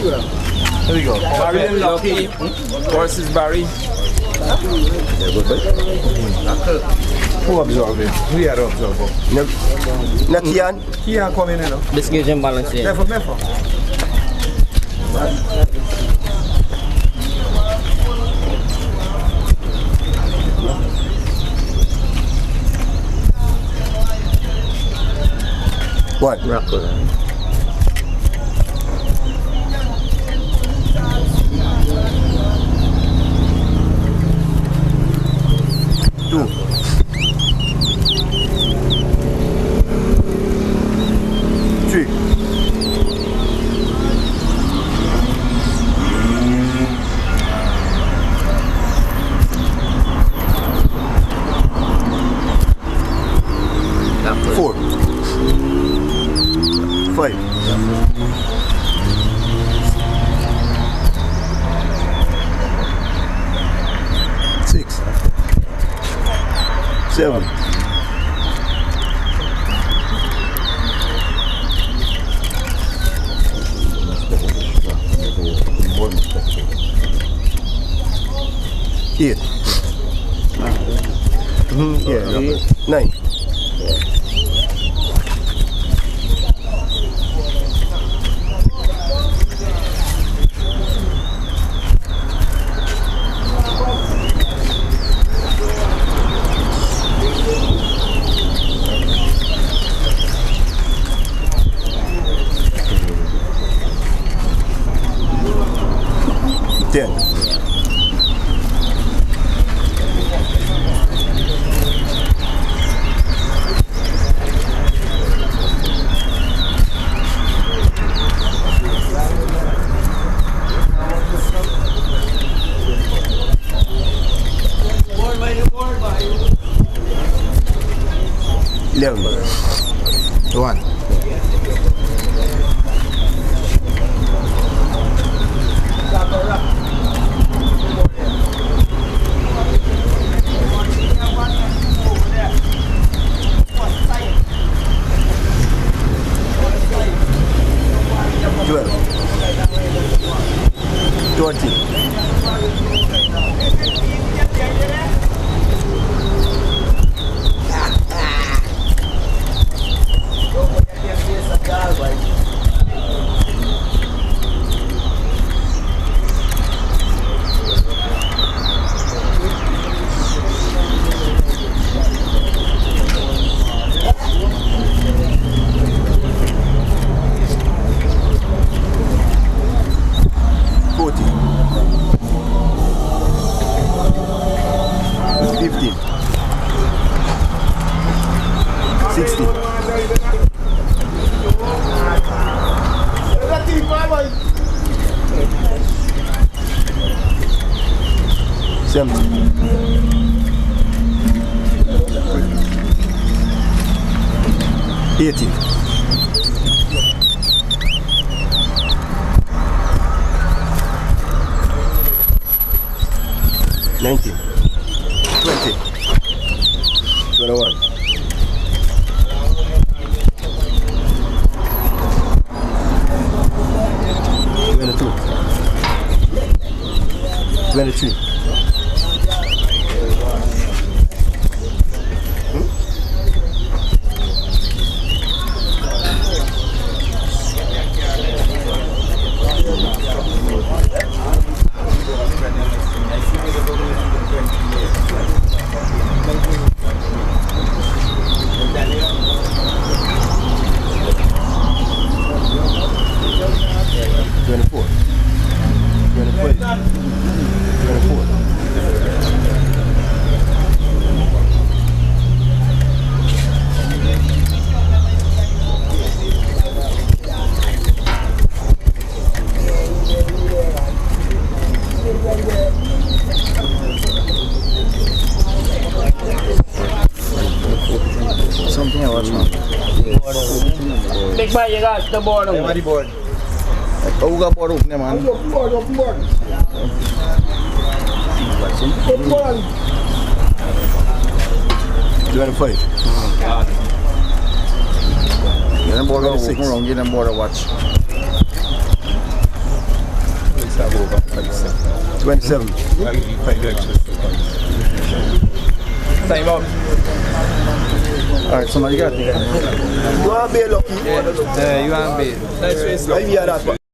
Here we go. Barry and Lucky versus Barry. Who observing? We are observing. Na Kian? Kian coming in. This gives him balance here. Mefo. What? Rockle. Two. Three. Four. Five. Six. Seven. Eight. Yeah. Nine. Ten. 11. 1. The board. The board. Uga board open man. Open board. Open board. 25. Get them board open wrong. Get them board watch. over 27. 27. Time out. Alright, somebody got it. You want to be lucky? Yeah, you want to be. I hear that.